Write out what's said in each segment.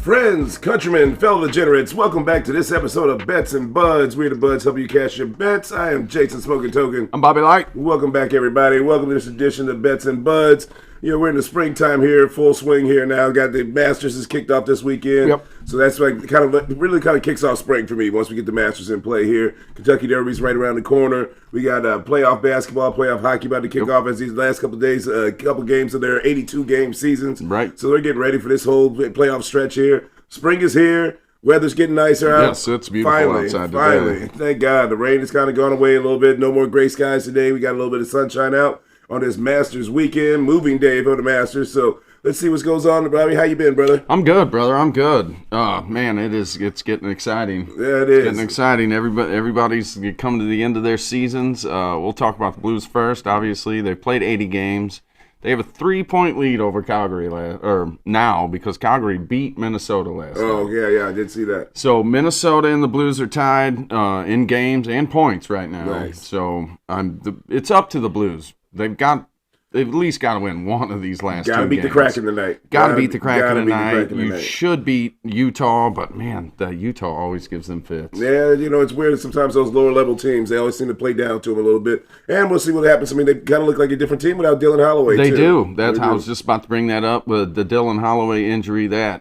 Friends, countrymen, fellow degenerates, welcome back to this episode of Bets and Buds. We're the Buds helping you cash your bets. I am Jason Smoking Token. I'm Bobby Light. Welcome back, everybody. Welcome to this edition of Bets and Buds. You know, we're in the springtime here, full swing here now. Got the Masters is kicked off this weekend. Yep. So that's like really kicks off spring for me once we get the Masters in play here. Kentucky Derby's right around the corner. We got playoff basketball, playoff hockey about to kick off as these last couple of days, couple games of their 82-game seasons. Right. So they're getting ready for this whole playoff stretch here. Spring is here. Weather's getting nicer out. Yes, it's beautiful outside today. Finally. Thank God. The rain has kind of gone away a little bit. No more gray skies today. We got a little bit of sunshine out on this Masters weekend, moving day for the Masters. So let's see what goes on. Bobby, how you been, brother? I'm good, brother. I'm good. Man, it's getting exciting. Yeah, it is. It's getting exciting. Everybody's come to the end of their seasons. We'll talk about the Blues first. Obviously, they've played 80 games. They have a 3-point lead over Calgary now because Calgary beat Minnesota last night. Oh, yeah, I did see that. So Minnesota and the Blues are tied in games and points right now. Nice. So it's up to the Blues. They've at least got to win one of these last two games. Got to beat the Kraken tonight. Got to beat the Kraken tonight. You should beat Utah, but, man, Utah always gives them fits. Yeah, you know, it's weird. Sometimes those lower-level teams, they always seem to play down to them a little bit. And we'll see what happens. I mean, they kind of look like a different team without Dylan Holloway, They too. do. I was just about to bring that up with the Dylan Holloway injury. They're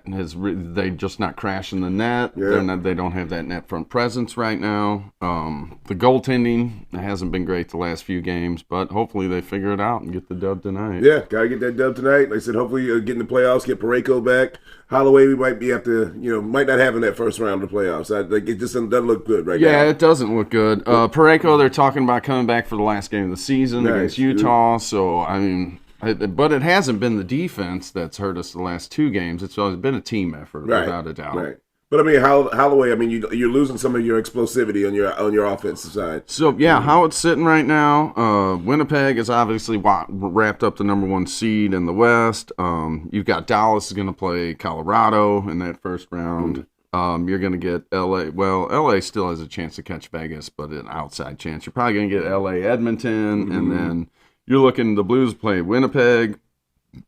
just not crashing the net. Yeah. They don't have that net front presence right now. The goaltending hasn't been great the last few games, but hopefully they figure it out and get the dub tonight. Yeah, got to get that dub tonight. Like I said, hopefully get in the playoffs, get Parayko back. Holloway, we might not have in that first round of the playoffs. It just doesn't look good right now. Yeah, it doesn't look good. Parayko, they're talking about coming back for the last game of the season against Utah. So, I mean, but it hasn't been the defense that's hurt us the last two games. It's been a team effort, without a doubt. Right. But I mean, Holloway. I mean, you're losing some of your explosivity on your offensive side. So yeah, how it's sitting right now. Winnipeg is obviously wrapped up the number one seed in the West. You've got Dallas is going to play Colorado in that first round. You're going to get LA. Well, LA still has a chance to catch Vegas, but an outside chance. You're probably going to get LA, Edmonton, and then you're looking. The Blues play Winnipeg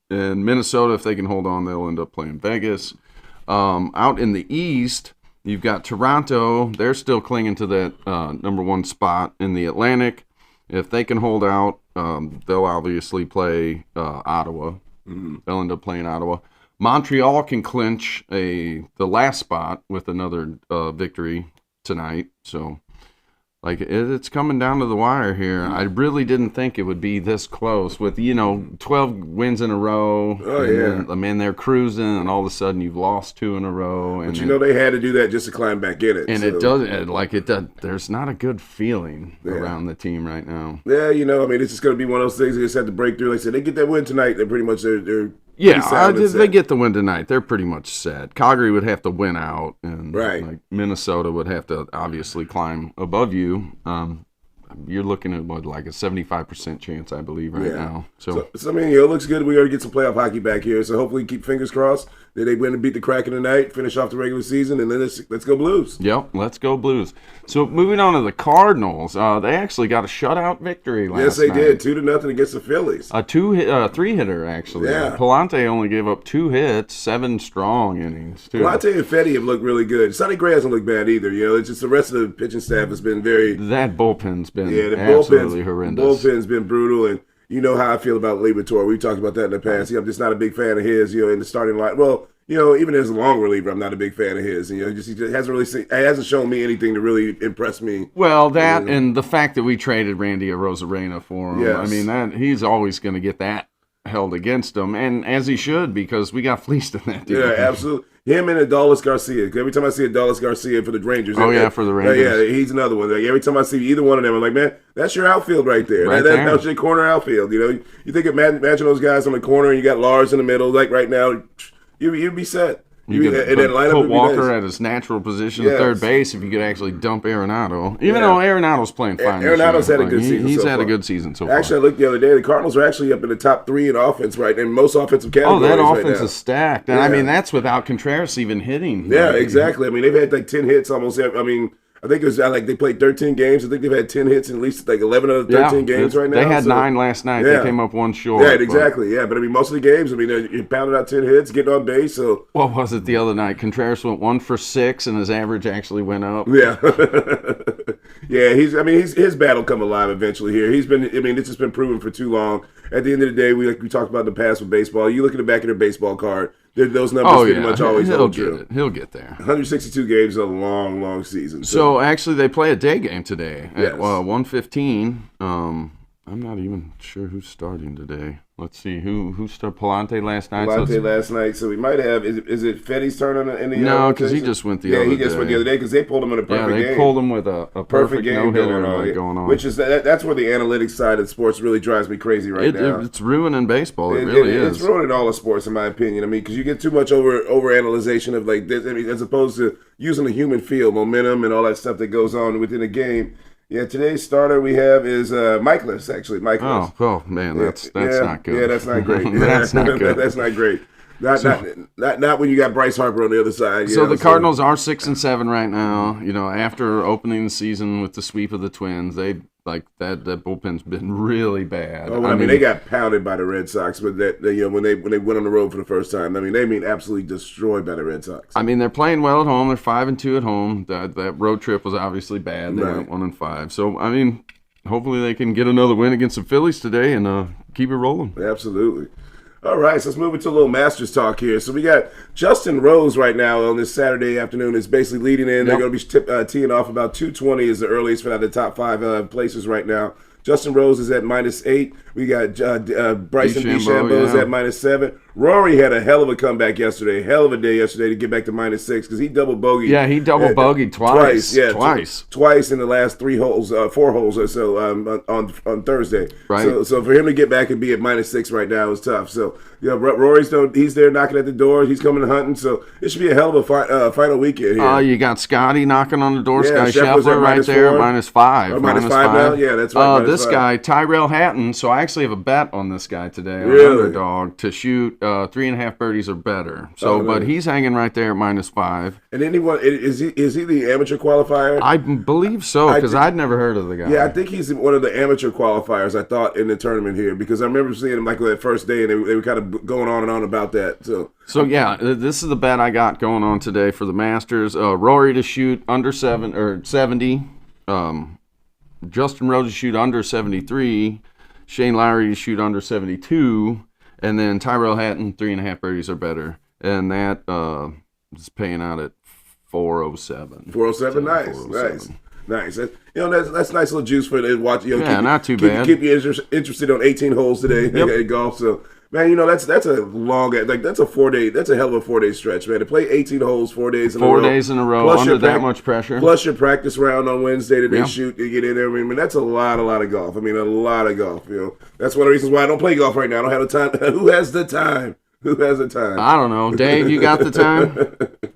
and Minnesota. If they can hold on, they'll end up playing Vegas. Out in the East, you've got Toronto. They're still clinging to that number one spot in the Atlantic. If they can hold out, they'll obviously play Ottawa. They'll end up playing Ottawa. Montreal can clinch the last spot with another victory tonight. So, it's coming down to the wire here. I really didn't think it would be this close with, 12 wins in a row. Oh, yeah. Then, they're cruising, and all of a sudden you've lost 2 in a row. But they had to do that just to climb back in it. And it does. There's not a good feeling around the team right now. Yeah, it's just going to be one of those things they just have to break through. Like I said, they get that win tonight, they're pretty much they're they get the win tonight. They're pretty much set. Calgary would have to win out, and Minnesota would have to obviously climb above you. You're looking at like a 75% chance, I believe, right now. So I mean, it looks good. We got to get some playoff hockey back here. So hopefully, keep fingers crossed that they win and beat the Kraken tonight, finish off the regular season, and then let's go Blues. Yep, let's go Blues. So moving on to the Cardinals, they actually got a shutout victory last night. Yes, they did, 2-0 against the Phillies. A 3-hitter actually. Yeah. Palante only gave up 2 hits, 7 strong innings too. Palante and Fetty have looked really good. Sonny Gray hasn't looked bad either. It's just the rest of the pitching staff has been very. That bullpen's been absolutely horrendous. The bullpen's been brutal, and you know how I feel about Liberatore. We've talked about that in the past. I'm just not a big fan of his. In the starting line. Well, even as a long reliever, I'm not a big fan of his. He hasn't shown me anything to really impress me. Well, and the fact that we traded Randy Arozarena for him. Yes. I mean, he's always going to get that held against him, and as he should, because we got fleeced in that deal. Yeah, absolutely. Him and Adolis Garcia. Every time I see Adolis Garcia for the Rangers. For the Rangers. Yeah, he's another one. Every time I see either one of them, I'm like, man, that's your outfield right there. That's your corner outfield. You think of imagine those guys on the corner, and you got Lars in the middle. Like right now, you'd be set. You could put Walker at his natural position at third base if you could actually dump Arenado. Even though Arenado's playing fine. Arenado's had a good season. He's had a good season so far. Actually, I looked the other day. The Cardinals are actually up in the top 3 in offense in most offensive categories. That offense is stacked. And I mean, that's without Contreras even hitting. Yeah, exactly. I mean, they've had like 10 hits almost. I think it was like they played 13 games. I think they've had 10 hits in at least like 11 of the 13 games right now. They had 9 last night. They came up 1 short. Yeah, exactly. But I mean, most of the games, I mean, you pounded out 10 hits, getting on base. So what was it the other night? Contreras went 1 for 6, and his average actually went up. Yeah, yeah. His battle come alive eventually. Here, he's been. I mean, it's just been proven for too long. At the end of the day, we talked about in the past with baseball. You look at the back of their baseball card. Those numbers pretty much always hold true. He'll get there. 162 games is a long, long season. So actually, they play a day game today at 1:15. I'm not even sure who's starting today. Let's see who started. Palante last night. Last night. So we might have. Is it Fetty's turn in the? No, because he just went the other day. Yeah, he just went the other day because they pulled him in a perfect game. Yeah, they pulled him with a perfect game no-hitter going on. Which is that's where the analytics side of sports really drives me crazy now. It's ruining baseball. It really is. It's ruining all of sports, in my opinion. I mean, because you get too much over analyzation of like this. I mean, as opposed to using the human feel, momentum, and all that stuff that goes on within a game. Yeah, today's starter we have is Michaelis, actually. Michaelis. Oh, man, that's not good. Yeah, that's not great. That's not good. That's not great. Not when you got Bryce Harper on the other side. So the Cardinals are 6-7 right now. You know, after opening the season with the sweep of the Twins, they that bullpen's been really bad. Oh, I mean, they got pounded by the Red Sox, but when they went on the road for the first time, I mean, they absolutely destroyed by the Red Sox. I mean, they're playing well at home. They're 5-2 at home. That road trip was obviously bad. They went 1-5. So I mean, hopefully they can get another win against the Phillies today and keep it rolling. Absolutely. All right, so let's move into a little Masters talk here. So we got Justin Rose right now on this Saturday afternoon is basically leading in. They're going to be teeing off about 220 is the earliest for the top 5 places right now. Justin Rose is at -8. We got Bryson DeChambeau is at -7. Rory had a hell of a comeback yesterday, hell of a day yesterday to get back to -6 because he double bogeyed. Yeah, he double bogeyed twice. Twice in the last 4 holes or so on Thursday. Right. So for him to get back and be at -6 right now is tough. So Rory's he's there knocking at the door. He's coming hunting. So it should be a hell of a final weekend here. You got Scotty knocking on the door. Yeah, Sky Scheffler right there, -5. -5 now. Yeah, that's right. This guy Tyrell Hatton. So I actually have a bet on this guy today. Really? UnderDog to shoot 3.5 birdies or better. So, but he's hanging right there at -5. And anyone is he the amateur qualifier? I believe so because I'd never heard of the guy. Yeah, I think he's one of the amateur qualifiers. I thought in the tournament here because I remember seeing him like that first day, and they were kind of going on and on about that. So yeah, this is the bet I got going on today for the Masters. Rory to shoot under 70. Justin Rose to shoot under 73. Shane Lowry to shoot under 72. And then Tyrell Hatton, 3.5 birdies or better. And that is paying out at 407. 407, nice. That's nice little juice for the watch. Not too bad. Keep you interested on 18 holes today at golf. So, man, that's a long, that's a 4-day, that's a hell of a 4-day stretch, man. To play 18 holes 4 days in a row. 4 days in a row under that much pressure. Plus your practice round on Wednesday that they shoot, you get in there. I mean, that's a lot of golf. I mean, a lot of golf. That's one of the reasons why I don't play golf right now. I don't have the time. Who has the time? I don't know. Dave, you got the time?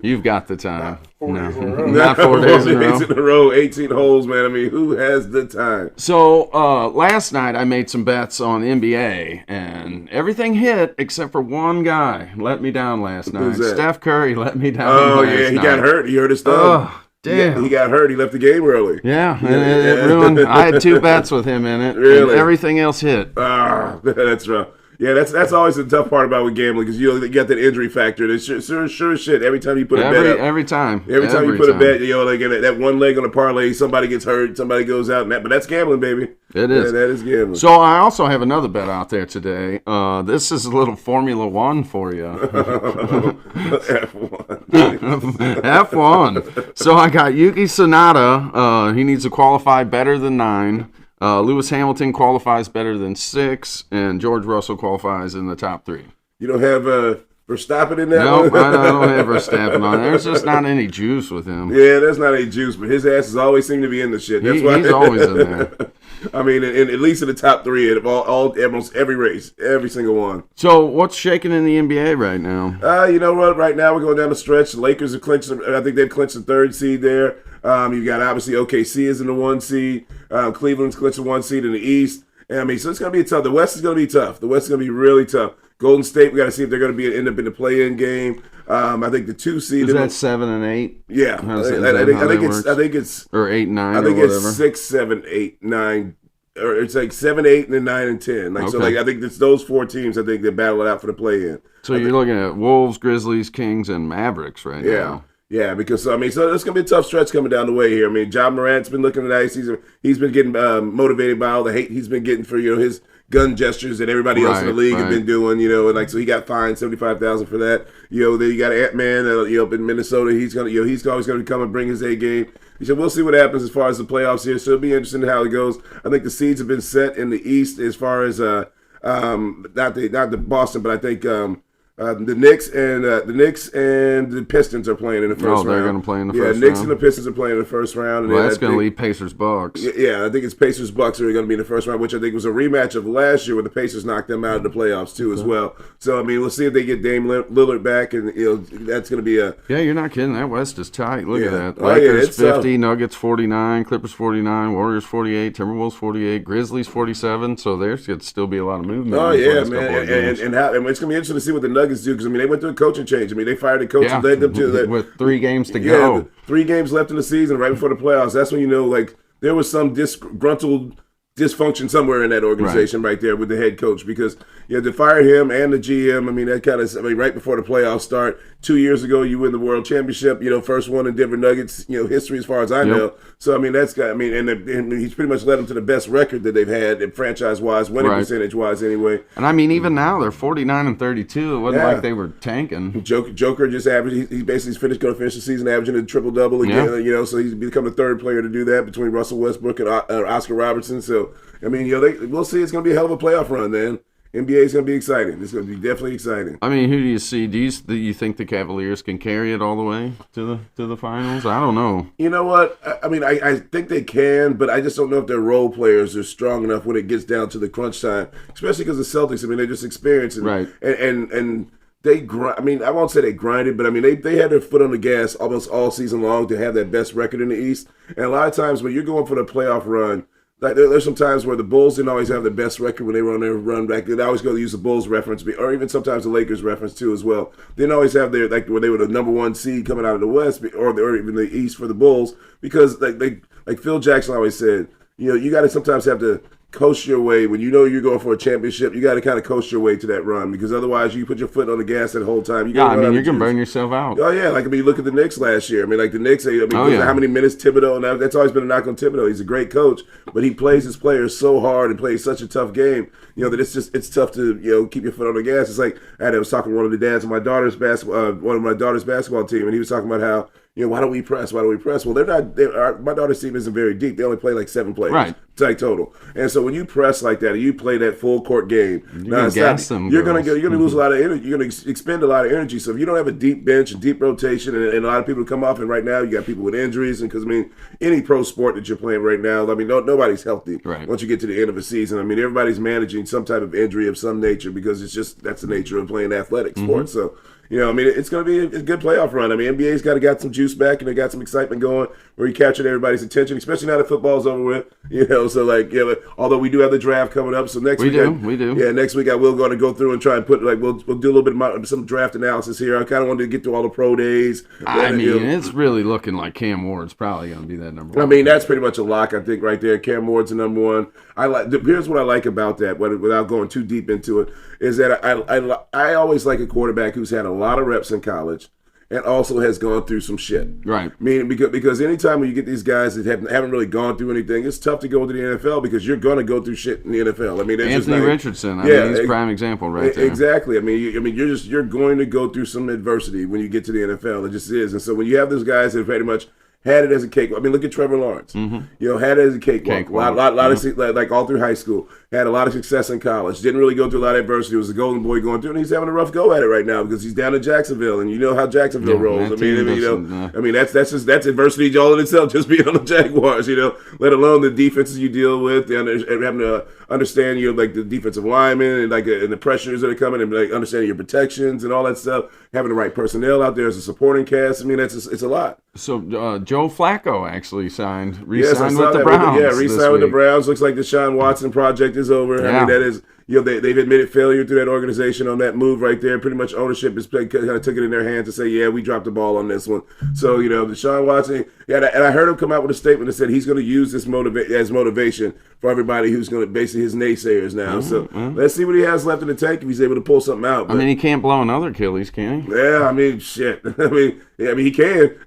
You've got the time. Not 4 days in a row. 18 holes, man. I mean, who has the time? So last night I made some bets on NBA, and everything hit except for one guy let me down last night. Who's that? Steph Curry let me down last night. He got hurt. He hurt his thumb. Damn. He got hurt. He left the game early. Yeah, and it ruined. I had 2 bets with him in it. Really? And everything else hit. That's rough. Yeah, that's always the tough part about with gambling because you got that injury factor. It's sure as shit. Every time you put a bet up, every time you put a bet, like that one leg on a parlay, somebody gets hurt, somebody goes out, but that's gambling, baby. It is. That is gambling. So I also have another bet out there today. This is a little Formula One for you. F1. So I got Yuki Tsunoda. He needs to qualify better than 9. Lewis Hamilton qualifies better than 6, and George Russell qualifies in the top 3. You don't have Verstappen in that one? No, I don't have Verstappen on. There's just not any juice with him. Yeah, there's not any juice, but his ass has always seemed to be in the shit. That's why he's always in there. I mean, at least in the top 3 of almost every race, every single one. So what's shaking in the NBA right now? You know what? Right now we're going down the stretch. The Lakers have clinched. I think they've clinched the 3rd seed there. You got obviously OKC is in the 1 seed. Cleveland's clinched the 1 seed in the East. And I mean, so it's going to be tough. The West is going to be tough. The West is going to be really tough. Golden State, we got to see if they're going to end up in the play-in game. I think the 2 seed is that 7 and 8. Yeah, I think it's or 8 and 9. I think or whatever. It's 6, 7, 8, 9. Or it's like 7, 8, and then 9 and 10. Like so, like I think it's those 4 teams. I think they battle it out for the play-in. So you're looking at Wolves, Grizzlies, Kings, and Mavericks right now. Yeah, because so it's gonna be a tough stretch coming down the way here. I mean, Ja Morant's been looking nice. He's been getting motivated by all the hate he's been getting for his gun gestures that everybody else in the league have been doing. And like so he got fined $75,000 for that. Then you got Ant-Man up in Minnesota. He's always gonna come and bring his A game. He said we'll see what happens as far as the playoffs here. So it'll be interesting how it goes. I think the seeds have been set in the East as far as not the Boston, but I think. The Knicks and the Pistons are playing in the first round. They're going to play in the first round. Yeah, Knicks and the Pistons are playing in the first round. Well, that's going to leave Pacers-Bucks. Yeah, I think it's Pacers-Bucks are going to be in the first round, which I think was a rematch of last year where the Pacers knocked them out of the playoffs too as well. So, I mean, we'll see if they get Dame Lillard back, and that's going to be a... Yeah, you're not kidding. That West is tight. Look at that. Lakers 50, Nuggets 49, Clippers 49, Warriors 48, Timberwolves 48, Grizzlies 47. So there should still be a lot of movement. Oh, yeah, man. And it's going to be interesting to see what the Nuggets do because, I mean, they went through a coaching change. I mean, they fired a coach and led them to with 3 games to go. 3 games left in the season right before the playoffs. That's when there was some disgruntled dysfunction somewhere in that organization right there with the head coach because you had to fire him and the GM. I mean, that kind of right before the playoffs start. 2 years ago, you win the World Championship. First one in Denver Nuggets. History as far as I know. So I mean, and he's pretty much led them to the best record that they've had franchise wise, winning percentage wise, anyway. And I mean, even now they're 49 and 32. It wasn't like they were tanking. Joker just averaged. He basically going to finish the season averaging a triple double again. So he's become the 3rd player to do that between Russell Westbrook and Oscar Robertson. So I mean, we'll see. It's going to be a hell of a playoff run, man. NBA is going to be exciting. It's going to be definitely exciting. I mean, who do you see? Do you think the Cavaliers can carry it all the way to the finals? I don't know. You know what? I mean, I think they can, but I just don't know if their role players are strong enough when it gets down to the crunch time, especially because the Celtics, I mean, they're just experienced. And they grind. I mean, I won't say they grinded, but I mean, they had their foot on the gas almost all season long to have that best record in the East. And a lot of times when you're going for the playoff run, like there's some times where the Bulls didn't always have the best record when they were on their run back. They always go to use the Bulls reference, or even sometimes the Lakers reference too as well. They didn't always have their where they were the number 1 seed coming out of the West or even the East for the Bulls because like Phil Jackson always said, you got to sometimes have to coast your way when you're going for a championship. You got to kind of coast your way to that run because otherwise you put your foot on the gas that whole time. You're gonna burn yourself out. Oh yeah, like I mean, look at the Knicks last year. I mean, like the Knicks. How many minutes Thibodeau? And that's always been a knock on Thibodeau. He's a great coach, but he plays his players so hard and plays such a tough game. That it's tough to keep your foot on the gas. It's like I was talking to one of the dads of my daughter's basketball team, and he was talking about how. Why don't we press? Why don't we press? Well, my daughter's team isn't very deep. They only play like 7 players. Right. Like total. And so when you press like that and you play that full court game, you're going to lose a lot of energy. You're going to expend a lot of energy. So if you don't have a deep bench and deep rotation and a lot of people come off, and right now you got people with injuries, and because I mean any pro sport that you're playing right now, I mean nobody's healthy once you get to the end of a season. I mean everybody's managing some type of injury of some nature because that's the nature of playing athletic sports. So. I mean, it's going to be a good playoff run. I mean, NBA's got some juice back, and they got some excitement going where you captured everybody's attention, especially now that football's over with. So although we do have the draft coming up, so next week we do. Yeah, next week I will going to go through and try and put we'll do a little bit of some draft analysis here. I kind of wanted to get through all the pro days. I mean, it's really looking like Cam Ward's probably going to be that number 1. I mean, that's pretty much a lock, I think, right there. Cam Ward's the number 1. Here's what I like about that, without going too deep into it, is that I always like a quarterback who's had a lot of reps in college and also has gone through some shit. Right. Meaning because anytime when you get these guys that haven't really gone through anything, it's tough to go into the NFL because you're going to go through shit in the NFL. I mean, Anthony Richardson. I mean, he's a prime example right there. Exactly. I mean, you're going to go through some adversity when you get to the NFL. It just is. And so when you have those guys that pretty much had it as a cakewalk. I mean, look at Trevor Lawrence. Mm-hmm. Had it as a cakewalk. Lot of like all through high school. Had a lot of success in college. Didn't really go through a lot of adversity. Was a golden boy going through, and he's having a rough go at it right now because he's down in Jacksonville, and you know how Jacksonville rolls. I mean, that's adversity all in itself. Just being on the Jaguars, let alone the defenses you deal with, and having to understand like the defensive linemen and and the pressures that are coming, and like understanding your protections and all that stuff. Having the right personnel out there as a supporting cast. I mean, it's a lot. So Joe Flacco actually re-signed with the Browns. Re-signed with the Browns. Looks like the Deshaun Watson project is over. Yeah. I mean, they've admitted failure through that organization on that move right there. Pretty much ownership is kind of took it in their hands to say, yeah, we dropped the ball on this one. So, Deshaun Watson, and I heard him come out with a statement that said he's going to use this as motivation for everybody who's going to basically his naysayers now. So let's see what he has left in the tank if he's able to pull something out. But, he can't blow another Achilles, can he? Yeah, shit. He can.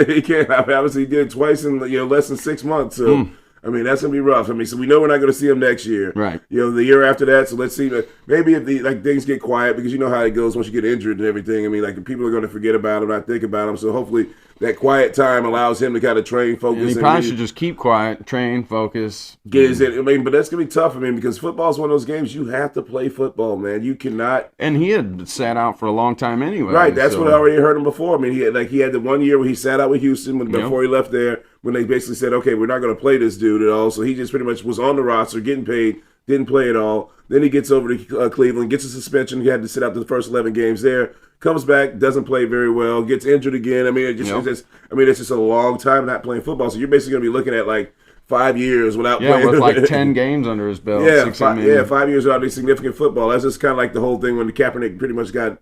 He can. Obviously, he did twice in less than 6 months. So. That's going to be rough. So we know we're not going to see him next year. Right. The year after that, so let's see. Maybe if things get quiet, because you know how it goes once you get injured and everything. People are going to forget about him, not think about him. So hopefully that quiet time allows him to kind of train, focus. And he probably should just keep quiet, train, focus. But that's going to be tough. Because football is one of those games you have to play football, man. You cannot. And he had sat out for a long time anyway. Right. That's what I already heard him before. He had the 1 year where he sat out with Houston before he left there, when they basically said, okay, we're not going to play this dude at all. So he just pretty much was on the roster, getting paid, didn't play at all. Then he gets over to Cleveland, gets a suspension. He had to sit out the first 11 games there. Comes back, doesn't play very well, gets injured again. It's just a long time not playing football. So you're basically going to be looking at like 5 years without playing. With like 10 games under his belt. 5 years without any significant football. That's just kind of like the whole thing when Kaepernick pretty much got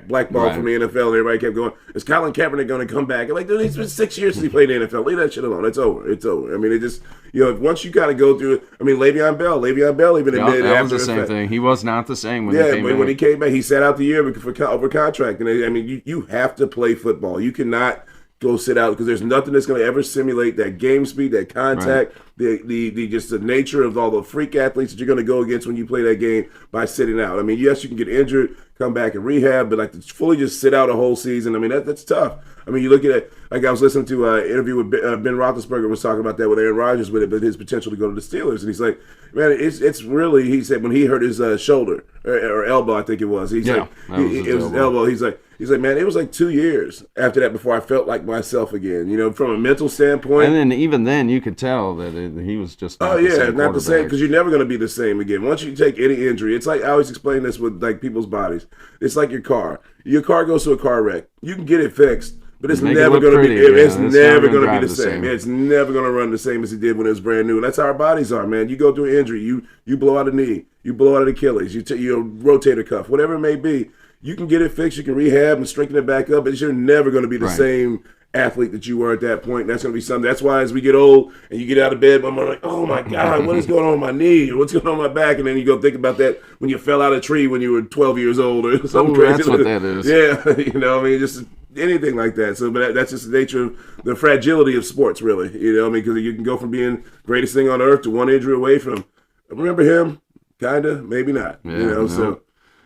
blackballed from the NFL, and everybody kept going, is Colin Kaepernick going to come back? I'm like, dude, it's been 6 years since he played in the NFL. Leave that shit alone. It's over. It just, once you got to go through it. Le'Veon Bell even admitted that after was the same thing. He was not the same when he came back. When he came back, he sat out the year over contract. And you have to play football. You cannot go sit out, because there's nothing that's going to ever simulate that game speed, that contact, the just the nature of all the freak athletes that you're going to go against when you play that game by sitting out. Yes, you can get injured, come back and rehab, but to fully just sit out a whole season, that's tough. You look at it, like I was listening to an interview with Ben Roethlisberger was talking about that with Aaron Rodgers with it, but his potential to go to the Steelers, and he's like, man, it's really, he said when he hurt his shoulder or elbow, I think it was. It was his elbow. He's like, man, it was like 2 years after that before I felt like myself again. From a mental standpoint. And then even then, you could tell that he was just not the same, because you're never going to be the same again. Once you take any injury, it's like I always explain this with like people's bodies. It's like your car. Your car goes to a car wreck. You can get it fixed, but it's never going to be. It's never going to be the same. It's never going to run the same as it did when it was brand new. And that's how our bodies are, man. You go through an injury, you blow out a knee, you blow out an Achilles, your rotator cuff, whatever it may be. You can get it fixed, you can rehab and strengthen it back up, but you're never going to be the same athlete that you were at that point. And that's going to be something. That's why as we get old and you get out of bed, I'm like, oh my God, what is going on with my knee? Or what's going on with my back? And then you go think about that when you fell out of a tree when you were 12 years old or something crazy. That's what that is. Yeah, just anything like that. So, but that's just the nature of the fragility of sports, really. Because you can go from being greatest thing on earth to one injury away from, remember him? Kinda, maybe not. So.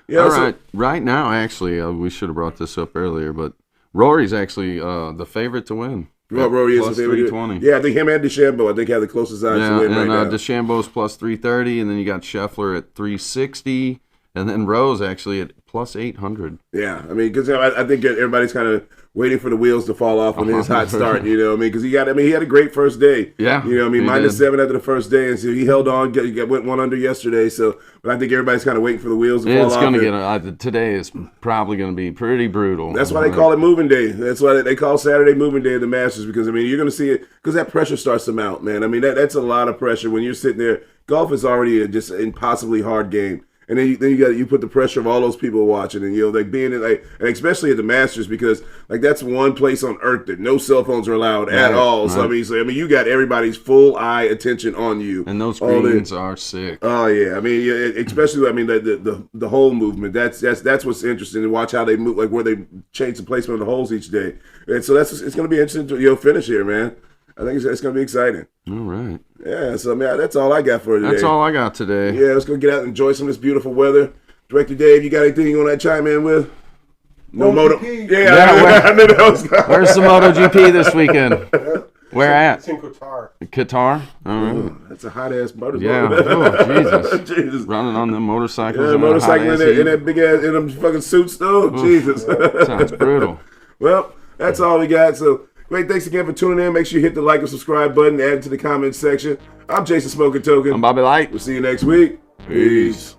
Yeah, all right. Right now, actually, we should have brought this up earlier, but Rory's actually the favorite to win. Well, Rory is the favorite. 320. Yeah, I think him and DeChambeau, have the closest odds to win right now. DeChambeau's plus 330, and then you got Scheffler at 360, and then Rose actually at plus 800. Yeah, because I think everybody's kind of waiting for the wheels to fall off on his hot start, because he had a great first day. Yeah. -7 after the first day, and so he held on, went one under yesterday, so, but I think everybody's kind of waiting for the wheels to fall off. It's going to get, today is probably going to be pretty brutal. That's why they call it moving day. That's why they call Saturday moving day of the Masters, because, you're going to see it, because that pressure starts to mount, man. That's a lot of pressure when you're sitting there. Golf is already just an impossibly hard game. And then you put the pressure of all those people watching, and being in and especially at the Masters, because that's one place on earth that no cell phones are allowed at all. Right. So you got everybody's full eye attention on you, and those greens are sick. Oh yeah, especially the whole movement. That's what's interesting to watch how they move, like where they change the placement of the holes each day, and so it's going to be interesting to finish here, man. I think it's going to be exciting. All right. Yeah, so that's all I got for today. That's all I got today. Yeah, let's go get out and enjoy some of this beautiful weather. Director Dave, you got anything you want to chime in with? No moto. Yeah, I knew that was coming. Where's the MotoGP this weekend? Where at? It's in Qatar. Qatar? All right. Ooh, that's a hot ass motorcycle. Yeah. Oh, Jesus. Jesus. Running on the motorcycles. Yeah, motorcycle in that big ass, in them fucking suits, though. Jesus. Sounds brutal. Well, that's all we got. So, great, thanks again for tuning in. Make sure you hit the like and subscribe button, add it to the comments section. I'm Jason Smoking Token. I'm Bobby Light. We'll see you next week. Peace.